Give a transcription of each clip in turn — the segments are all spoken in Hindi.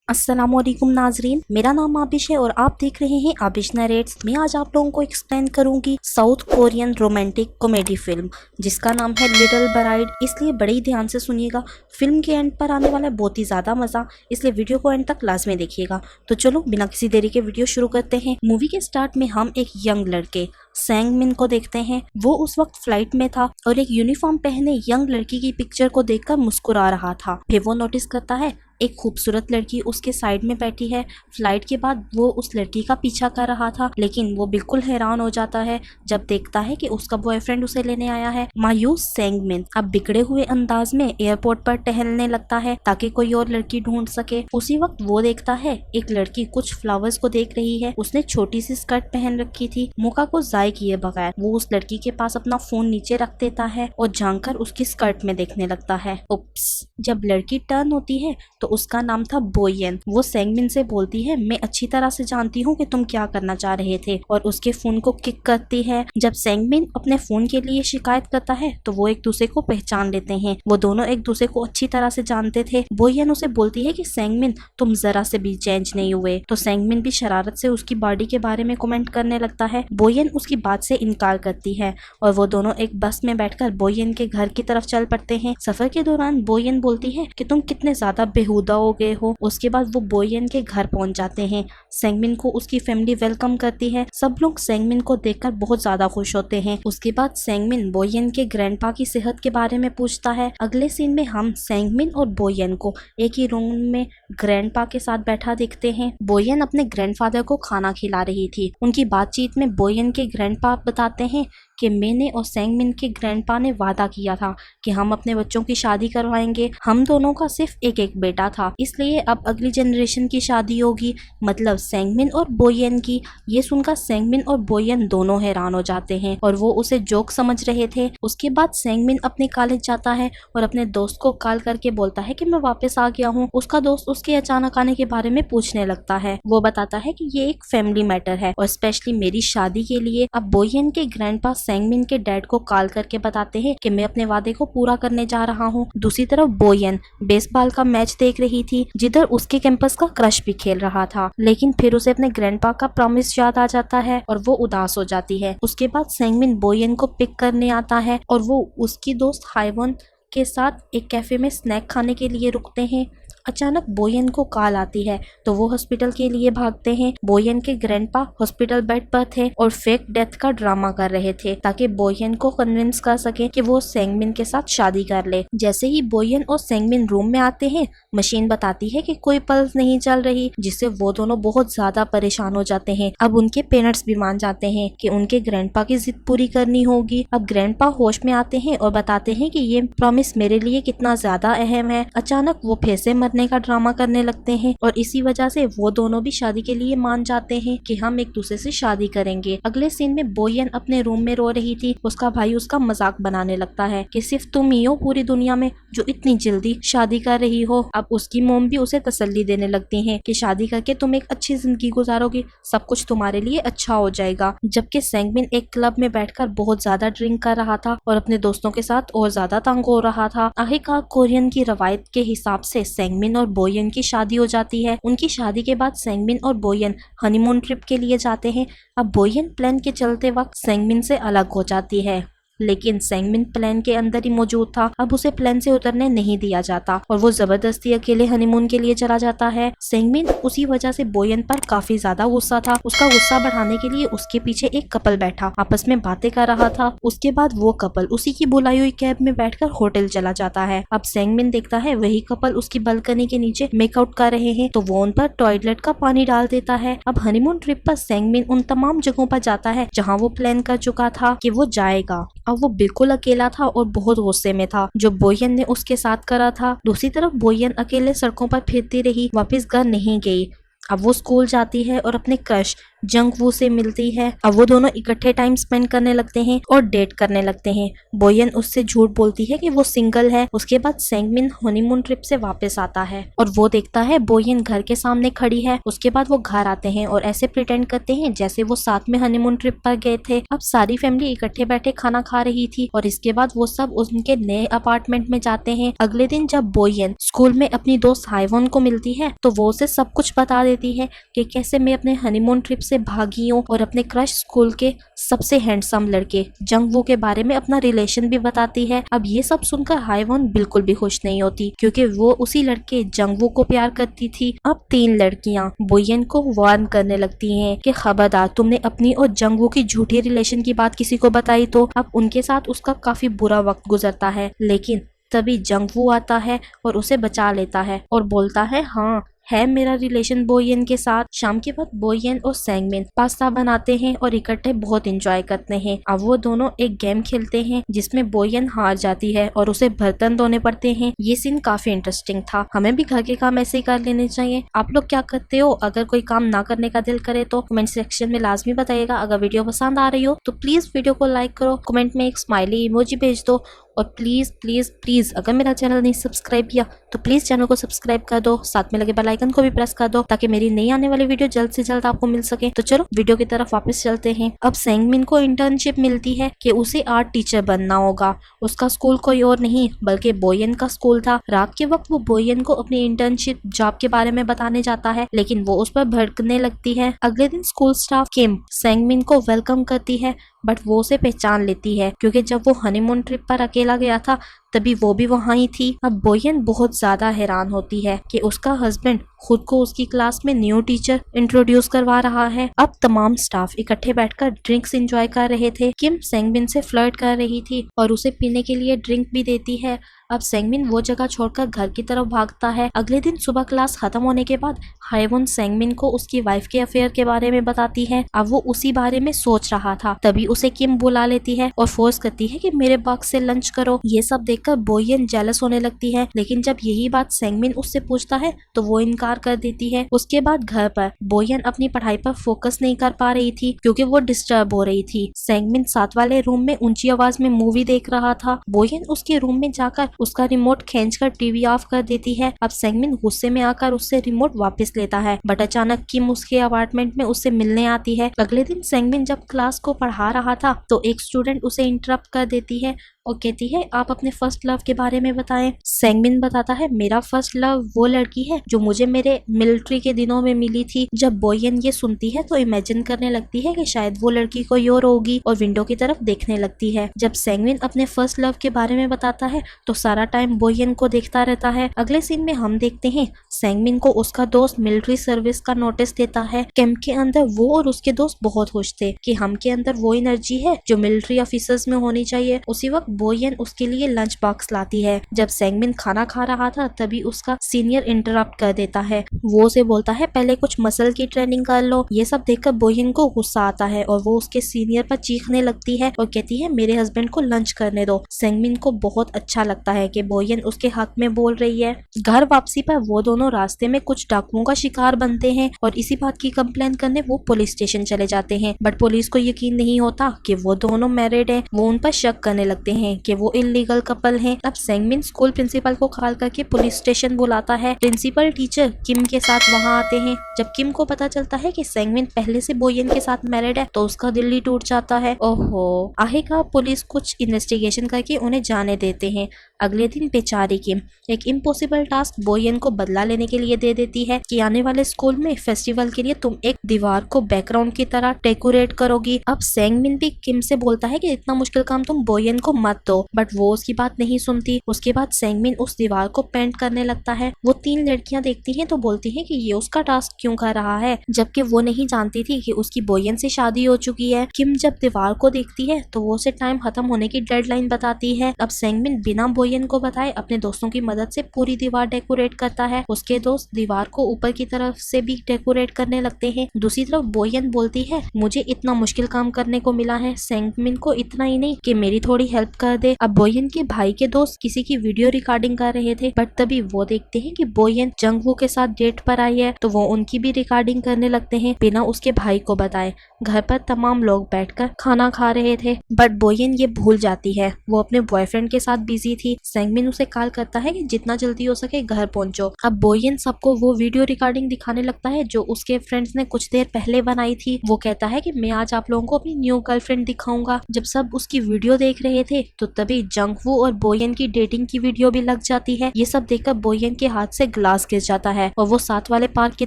अस्सलामुअलैकुम नाजरीन, मेरा नाम आबिश है और आप देख रहे हैं आबिश नरेट्स। मैं आज आप लोगों को एक्सप्लेन करूंगी south Korean romantic comedy film जिसका नाम है लिटिल ब्राइड। इसलिए बड़े ही ध्यान से सुनिएगा, फिल्म के एंड पर आने वाला है बहुत ही ज़्यादा मज़ा, इसलिए वीडियो को एंड तक लाजमी देखिएगा। तो चलो बिना किसी देरी के वीडियो शुरू करते हैं। मूवी के स्टार्ट में हम एक यंग लड़के सेंग मिन को देखते हैं। वो उस वक्त फ्लाइट में था और एक यूनिफॉर्म पहने यंग लड़की की पिक्चर को देखकर मुस्कुरा रहा था। फिर वो नोटिस करता है एक खूबसूरत लड़की उसके साइड में बैठी है। फ्लाइट के बाद वो उस लड़की का पीछा कर रहा था, लेकिन वो बिल्कुल हैरान हो जाता है जब देखता है कि उसका बॉयफ्रेंड उसे लेने आया है। मायूस सेंग मिन अब बिगड़े हुए अंदाज में एयरपोर्ट पर टहलने लगता है ताकि कोई और लड़की ढूंढ सके। उसी वक्त वो देखता है एक लड़की कुछ फ्लावर्स को देख रही है। उसने छोटी सी स्कर्ट पहन रखी थी। मौका को जाय किए बगैर वो उस लड़की के पास अपना फोन नीचे रख देता है और झांककर उसकी स्कर्ट में देखने लगता है। उप्स, जब लड़की टर्न होती है तो उसका नाम था बोयन। वो सेंगमिन से बोलती है, मैं अच्छी तरह से जानती हूँ कि तुम क्या करना चाह रहे थे, और उसके फोन को किक करती है। जब सेंगमिन अपने फोन के लिए शिकायत करता है तो वो एक दूसरे को पहचान लेते हैं। वो दोनों एक दूसरे को अच्छी तरह से जानते थे। बोयन उसे बोलती है कि सेंगमिन तुम जरा से भी चेंज नहीं हुए, तो सेंगमिन भी शरारत से उसकी बॉडी के बारे में कमेंट करने लगता है। बोयन उसकी बात से इनकार करती है और वो दोनों एक बस में बैठकर बोयन के घर की तरफ चल पड़ते हैं। सफर के दौरान बोयन बोलती है कि तुम कितने ज्यादा बेहुदा हो गए हो। उसके बाद वो बोयन के घर पहुंच जाते हैं। सेंगमिन को उसकी फैमिली वेलकम करती है। सब लोग सेंगमिन को देखकर बहुत ज्यादा खुश होते हैं। उसके बाद सेंगमिन बोयन के ग्रैंडपा की सेहत के बारे में पूछता है। अगले सीन में हम सेंगमिन और बोयन को एक ही रूम में ग्रैंडपा के साथ बैठा देखते हैं। बोयन अपने ग्रैंडफादर को खाना खिला रही थी। उनकी बातचीत में बोयन के ग्रैंडपा बताते हैं कि मैंने और सेंगमिन के ग्रैंडपा ने वादा किया था कि हम अपने बच्चों की शादी करवाएंगे। हम दोनों का सिर्फ एक एक बेटा था, इसलिए अब अगली जनरेशन की शादी होगी, मतलब सेंगमिन और बोयन की। ये सुनकर सेंगमिन और बोयन दोनों हैरान हो जाते हैं और वो उसे जोक समझ रहे थे। उसके बाद सेंगमिन अपने कॉलेज जाता है और अपने दोस्त को कॉल करके बोलता है कि मैं वापस आ गया हूँ। उसका दोस्त उसके अचानक आने के बारे में पूछने लगता है। वो बताता है कि ये एक फैमिली मैटर है और स्पेशली मेरी शादी के लिए। अब बोयन के ग्रैंडपा सेंगमिन के डैड को कॉल करके बताते हैं कि मैं अपने वादे को पूरा करने जा रहा हूँ। दूसरी तरफ बोयन बेसबॉल का मैच देख रही थी जिधर उसके कैंपस का क्रश भी खेल रहा था, लेकिन फिर उसे अपने ग्रैंडपा का प्रॉमिस याद आ जाता है और वो उदास हो जाती है। उसके बाद सेंगमिन बोयन को पिक करने आता है और वो उसकी दोस्त हाइवन के साथ एक कैफे में स्नैक खाने के लिए रुकते हैं। अचानक बोयन को कॉल आती है तो वो हॉस्पिटल के लिए भागते हैं। बोयन के ग्रैंडपा हॉस्पिटल बेड पर थे और फेक डेथ का ड्रामा कर रहे थे ताकि बोयन को कन्विंस कर सके कि वो सेंगमिन के साथ शादी कर ले। जैसे ही बोयन और सेंगमिन रूम में आते हैं, मशीन बताती है कि कोई पल्स नहीं चल रही, जिससे वो दोनों बहुत ज्यादा परेशान हो जाते हैं। अब उनके पेरेंट्स भी मान जाते हैं कि उनके ग्रैंडपा की जिद पूरी करनी होगी। अब ग्रैंडपा होश में आते हैं और बताते हैं कि ये प्रॉमिस मेरे लिए कितना ज्यादा अहम है। अचानक वो फिर से का ड्रामा करने लगते हैं और इसी वजह से वो दोनों भी शादी के लिए मान जाते हैं कि हम एक दूसरे से शादी करेंगे। अगले सीन में बोयन अपने रूम में रो रही थी। उसका भाई उसका मजाक बनाने लगता है कि सिर्फ तुम ही हो पूरी दुनिया में जो इतनी जल्दी शादी कर रही हो। अब उसकी मोम भी उसे तसल्ली देने लगती है कि शादी करके तुम एक अच्छी जिंदगी गुजारोगी, सब कुछ तुम्हारे लिए अच्छा हो जाएगा। जबकि सेंगमिन एक क्लब में बैठकर बहुत ज्यादा ड्रिंक कर रहा था और अपने दोस्तों के साथ और ज्यादा तंग हो रहा था। आखिरकार कोरियन की रवायत के हिसाब से सेंगमिन और बोयन की शादी हो जाती है। उनकी शादी के बाद सेंगमिन और बोयन हनीमून ट्रिप के लिए जाते हैं। अब बोयन प्लान के चलते वक्त सेंगमिन से अलग हो जाती है, लेकिन सेंगमिन प्लान के अंदर ही मौजूद था। अब उसे प्लान से उतरने नहीं दिया जाता और वो जबरदस्ती अकेले हनीमून के लिए चला जाता है। सेंगमिन उसी वजह से बोयन पर काफी ज्यादा गुस्सा था। उसका गुस्सा बढ़ाने के लिए उसके पीछे एक कपल बैठा आपस में बातें कर रहा था। उसके बाद वो कपल उसी की बुलाई हुई कैब में बैठकर होटल चला जाता है। अब सेंगमिन देखता है वही कपल उसकी बालकनी के नीचे मेकआउट कर रहे हैं, तो वो उन पर टॉयलेट का पानी डाल देता है। अब हनीमून ट्रिप पर सेंगमिन उन तमाम जगहों पर जाता है जहाँ वो प्लान कर चुका था कि वो जाएगा। अब वो बिल्कुल अकेला था और बहुत गुस्से में था जो बोयन ने उसके साथ करा था। दूसरी तरफ बोयन अकेले सड़कों पर फिरती रही, वापस घर नहीं गई। अब वो स्कूल जाती है और अपने क्रश जंग वू से मिलती है। अब वो दोनों इकट्ठे टाइम स्पेंड करने लगते हैं और डेट करने लगते हैं। बोयन उससे झूठ बोलती है कि वो सिंगल है। उसके बाद सेंगमिन हनीमून ट्रिप से वापस आता है और वो देखता है बोयन घर के सामने खड़ी है। उसके बाद वो घर आते हैं और ऐसे प्रिटेंड करते हैं जैसे वो साथ में हनीमून ट्रिप पर गए थे। अब सारी फैमिली इकट्ठे बैठे खाना खा रही थी और इसके बाद वो सब उनके नए अपार्टमेंट में जाते हैं। अगले दिन जब बोयन स्कूल में अपनी दोस्त हाइवॉन को मिलती है तो वो उसे सब कुछ बता देती है कि कैसे मैं अपने हनीमून ट्रिप से भागी हूँ और अपने क्रश स्कूल के सबसे हैंडसम लड़के जंगवू के बारे में अपना रिलेशन भी बताती है। अब ये सब सुनकर हाइवॉन बिल्कुल भी खुश नहीं होती क्योंकि वो उसी लड़के जंगवू को प्यार करती थी। अब 3 लड़कियां बोयन को वार्न करने लगती हैं कि खबरदार तुमने अपनी और जंगवू की झूठी रिलेशन की बात किसी को बताई तो। अब उनके साथ उसका काफी बुरा वक्त गुजरता है, लेकिन तभी जंगवू आता है और उसे बचा लेता है और बोलता है हाँ है मेरा रिलेशन बोयन के साथ। शाम के बाद बोयन और सेंगमिन पास्ता बनाते हैं और इकट्ठे बहुत एंजॉय करते हैं। अब वो दोनों एक गेम खेलते हैं जिसमें बोयन हार जाती है और उसे बर्तन धोने पड़ते हैं। ये सीन काफी इंटरेस्टिंग था। हमें भी घर के काम ऐसे ही कर लेने चाहिए। आप लोग क्या करते हो? अगर कोई काम ना करने का दिल करे तो कमेंट सेक्शन में लाजमी बताइएगा। अगर वीडियो पसंद आ रही हो तो प्लीज वीडियो को लाइक करो, कमेंट में एक स्माइली इमोजी भेज दो और प्लीज प्लीज प्लीज अगर मेरा चैनल नहीं सब्सक्राइब किया तो प्लीज चैनल को सब्सक्राइब कर दो, साथ में लगे बेल आइकन को भी प्रेस कर दो ताकि मेरी नई आने वाली वीडियो जल्द से जल्द आपको मिल सके। तो चलो वीडियो की तरफ वापस चलते हैं। अब सेंगमिन को इंटर्नशिप मिलती है कि उसे आर्ट टीचर बनना होगा। उसका स्कूल कोई और नहीं बल्कि बोयन का स्कूल था। रात के वक्त वो बोयन को अपनी इंटर्नशिप जॉब के बारे में बताने जाता है, लेकिन वो उस पर भड़कने लगती है। अगले दिन स्कूल स्टाफ किम सेंगमिन को वेलकम करती है बट वो उसे पहचान लेती है क्योंकि जब वो हनीमून ट्रिप पर अकेला गया था तभी वो भी वहाँ ही थी। अब बोयन बहुत ज्यादा हैरान होती है कि उसका हस्बैंड खुद को उसकी क्लास में न्यू टीचर इंट्रोड्यूस करवा रहा है। अब तमाम स्टाफ इकट्ठे बैठकर ड्रिंक्स एंजॉय कर रहे थे। किम सेंगमिन से फ्लर्ट कर रही थी और उसे पीने के लिए ड्रिंक भी देती है। अब सेंगमिन वो जगह छोड़कर घर की तरफ भागता है। अगले दिन सुबह क्लास खत्म होने के बाद हाइवॉन सेंगमिन को उसकी वाइफ के अफेयर के बारे में बताती है। अब वो उसी बारे में सोच रहा था तभी उसे किम बुला लेती है और फोर्स करती है कि मेरे बॉक्स से लंच करो। ये सब देखकर बोयन जेलस होने लगती है, लेकिन जब यही बात सेंगमिन उससे पूछता है तो वो इनकार कर देती है। उसके बाद घर पर बोयन अपनी पढ़ाई पर फोकस नहीं कर पा रही थी क्योंकि वो डिस्टर्ब हो रही थी। सेंगमिन साथ वाले रूम में ऊंची आवाज में मूवी देख रहा था। बोयन उसके रूम में जाकर उसका रिमोट खींचकर टीवी ऑफ कर देती है। अब सेंगमिन गुस्से में आकर उससे रिमोट वापस लेता है बट अचानक किम उसके अपार्टमेंट में उससे मिलने आती है। अगले दिन सेंगमिन जब क्लास को पढ़ा रहा था तो एक स्टूडेंट उसे इंटरप्ट कर देती है और कहती है आप अपने फर्स्ट लव के बारे में बताएं। सेंगमिन बताता है मेरा फर्स्ट लव वो लड़की है जो मुझे मेरे मिलिट्री के दिनों में मिली थी। जब बोयन ये सुनती है तो इमेजिन करने लगती है कि शायद वो लड़की कोई और होगी और विंडो की तरफ देखने लगती है। जब सेंगमिन अपने फर्स्ट लव के बारे में बताता है तो सारा टाइम बोयन को देखता रहता है। अगले सीन में हम देखते हैं सेंगमिन को उसका दोस्त मिलिट्री सर्विस का नोटिस देता है। कैंप के अंदर वो और उसके दोस्त बहुत खुश थे कि हम के अंदर वो एनर्जी है जो मिलिट्री ऑफिसर्स में होनी चाहिए। उसी वक्त बोयन उसके लिए लंच बॉक्स लाती है। जब सेंगमिन खाना खा रहा था तभी उसका सीनियर इंटरप्ट कर देता है। वो उसे बोलता है पहले कुछ मसल की ट्रेनिंग कर लो। ये सब देखकर बोयन को गुस्सा आता है और वो उसके सीनियर पर चीखने लगती है और कहती है मेरे हस्बैंड को लंच करने दो। सेंगमिन को बहुत अच्छा लगता है कि बोयन उसके हक में बोल रही है। घर वापसी पर वो दोनों रास्ते में कुछ डाकुओं का शिकार बनते हैं और इसी बात की कंप्लेन करने वो पुलिस स्टेशन चले जाते हैं बट पुलिस को यकीन नहीं होता कि वो दोनों मैरिड हैं। वो उन पर शक करने लगते हैं कि वो इलीगल कपल हैं। अब सेंगमिन स्कूल प्रिंसिपल को कॉल करके पुलिस स्टेशन बुलाता है। प्रिंसिपल टीचर किम के साथ वहाँ आते हैं। जब किम को पता चलता है कि सेंगमिन पहले से बोयन के साथ मैरिड है तो उसका दिल ही टूट जाता है। ओहो, आखिरकार पुलिस कुछ इन्वेस्टिगेशन करके उन्हें जाने देते हैं। अगले दिन बेचारी किम एक इम्पॉसिबल टास्क बोयन को बदला लेने के लिए दे देती है कि आने वाले स्कूल में फेस्टिवल के लिए तुम एक दीवार को बैकग्राउंड की तरह डेकोरेट करोगी। अब सेंगमिन भी किम से बोलता है कि इतना मुश्किल काम तुम बोयन को मत दो बट वो उसकी बात नहीं सुनती। उसके बाद सेंगमिन उस दीवार को पेंट करने लगता है। वो 3 लड़कियां देखती हैं तो बोलती हैं कि ये उसका टास्क क्यों कर रहा है, जबकि वो नहीं जानती थी कि उसकी बोयन से शादी हो चुकी है। किम जब दीवार को देखती है तो वो उसे टाइम खत्म होने की डेडलाइन बताती है। अब सेंगमिन बिना बोयन को बताए अपने दोस्तों की मदद से पूरी दीवार डेकोरेट करता है। उसके दोस्त दीवार को ऊपर की तरफ से भी डेकोरेट करने लगते हैं। दूसरी तरफ बोयन बोलती है मुझे इतना मुश्किल काम करने को मिला है, सेंगमिन को इतना ही नहीं कि मेरी थोड़ी हेल्प कर दे। अब बोयन के भाई के दोस्त किसी की वीडियो रिकॉर्डिंग कर रहे थे, बट तभी वो देखते हैं कि बोयन जंगवू के साथ डेट पर आई है, तो वो उनकी भी रिकॉर्डिंग करने लगते हैं बिना उसके भाई को बताए। घर पर तमाम लोग बैठकर खाना खा रहे थे, बट बोयन ये भूल जाती है, वो अपने बॉयफ्रेंड के साथ बिजी थी। सेंगमिन उसे कॉल करता है कि जितना जल्दी हो सके घर पहुंचो। अब बोयन सबको वो वीडियो रिकॉर्डिंग दिखाने लगता है जो उसके फ्रेंड्स ने कुछ देर पहले बनाई थी। वो कहता है कि मैं आज आप लोगों को अपनी न्यू गर्लफ्रेंड दिखाऊंगा। जब सब उसकी वीडियो देख रहे थे तो तभी जंगवू और बोयन की डेटिंग की वीडियो भी लग जाती है। ये सब देखकर बोयन के हाथ से ग्लास गिर जाता है और वो साथ वाले पार्क की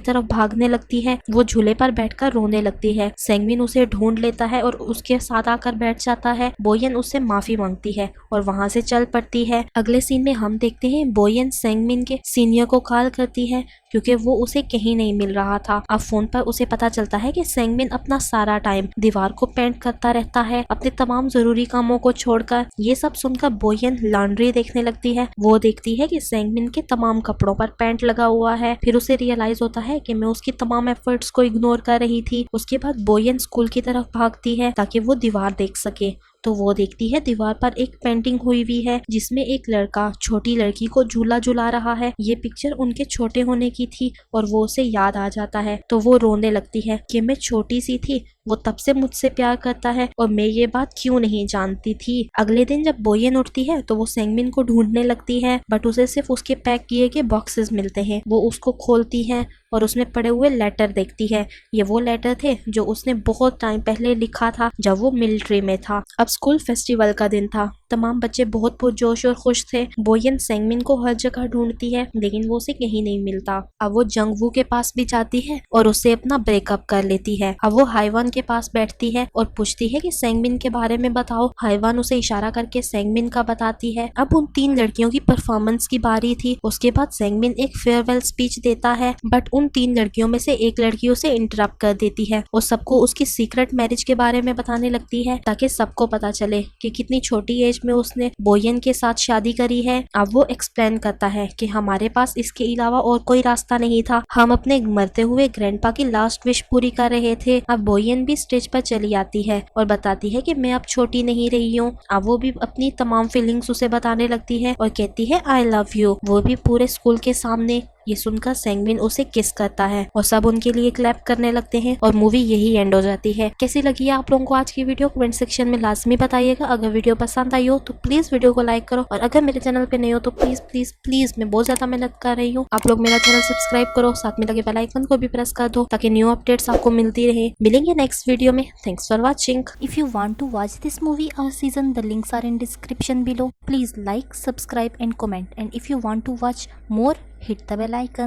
तरफ भागने लगती है। वो झूले पर बैठकर रोने लगती है। सेंगमिन उसे ढूंढ लेता है और उसके साथ आकर बैठ जाता है। बोयन उससे माफी मांगती है और वहाँ से चल पड़ती है। अगले सीन में हम देखते हैं बोयन सेंगमिन के सीनियर को कॉल करती है क्योंकि वो उसे कहीं नहीं मिल रहा था। अब फोन पर उसे पता चलता है कि सेंगमिन अपना सारा टाइम दीवार को पेंट करता रहता है अपने तमाम जरूरी कामों को छोड़कर। ये सब सुनकर बोयन लॉन्ड्री देखने लगती है। वो देखती है कि सेंगमिन के तमाम कपड़ों पर पेंट लगा हुआ है। फिर उसे रियलाइज होता है कि मैं उसकी तमाम एफर्ट्स को इग्नोर कर रही थी। उसके बाद बोयन स्कूल की तरफ भागती है ताकि वो दीवार देख सके। तो वो देखती है दीवार पर एक पेंटिंग हुई हुई है जिसमें एक लड़का छोटी लड़की को झूला झुला रहा है। ये पिक्चर उनके छोटे होने की थी और वो उसे याद आ जाता है। तो वो रोने लगती है कि मैं छोटी सी थी, वो तब से मुझसे प्यार करता है और मैं ये बात क्यों नहीं जानती थी। अगले दिन जब बोयन उठती है तो वो सेंगमिन को ढूंढने लगती है, बट उसे सिर्फ उसके पैक किए गए बॉक्सेस मिलते हैं। वो उसको खोलती है और उसमें पड़े हुए लेटर देखती है। ये वो लेटर थे जो उसने बहुत टाइम पहले लिखा था जब वो मिलिट्री में था। अब स्कूल फेस्टिवल का दिन था। तमाम बच्चे बहुत पुरजोश और खुश थे। बोयन सेंगमिन को हर जगह ढूंढती है लेकिन वो उसे कहीं नहीं मिलता। अब वो जंगवू के पास भी जाती है और उससे अपना ब्रेकअप कर लेती है। अब वो हाईवान के पास बैठती है और पूछती है कि सेंगमिन के बारे में बताओ। हाईवान उसे इशारा करके सेंगमिन का बताती है। अब उन 3 लड़कियों की परफॉर्मेंस की बारी थी। उसके बाद सेंगमिन एक फेयरवेल स्पीच देता है, बट उन 3 लड़कियों में से एक लड़की उसे इंटरप्ट कर देती है और सबको उसकी सीक्रेट मैरिज के बारे में बताने लगती है ताकि सबको पता चले कि कितनी छोटी एज में उसने बोयन के साथ शादी करी है। अब वो एक्सप्लेन करता है कि हमारे पास इसके अलावा और कोई रास्ता नहीं था, हम अपने मरते हुए ग्रैंडपा की लास्ट विश पूरी कर रहे थे। अब बोयन भी स्टेज पर चली आती है और बताती है कि मैं अब छोटी नहीं रही हूँ। अब वो भी अपनी तमाम फीलिंग्स उसे बताने लगती है और कहती है आई लव यू, वो भी पूरे स्कूल के सामने। ये सुनकर सेंगमिन उसे किस करता है और सब उनके लिए क्लैप करने लगते हैं और मूवी यही एंड हो जाती है। कैसी लगी है आप लोगों को आज की वीडियो कमेंट सेक्शन में लाजमी बताइएगा। अगर वीडियो पसंद आई हो तो प्लीज वीडियो को लाइक करो और अगर मेरे चैनल पे नए हो तो प्लीज प्लीज प्लीज मैं बहुत ज्यादा मेहनत कर रही हूँ, आप लोग मेरा चैनल सब्सक्राइब करो, साथ में लगे बेल आइकन को भी प्रेस कर दो ताकि न्यू अपडेट्स आपको मिलती रहे। मिलेंगे नेक्स्ट वीडियो में। Thanks for watching. If you want to watch this movie और season, the links are in description below. Please like, subscribe and comment, and if you want to watch more, hit the bell icon.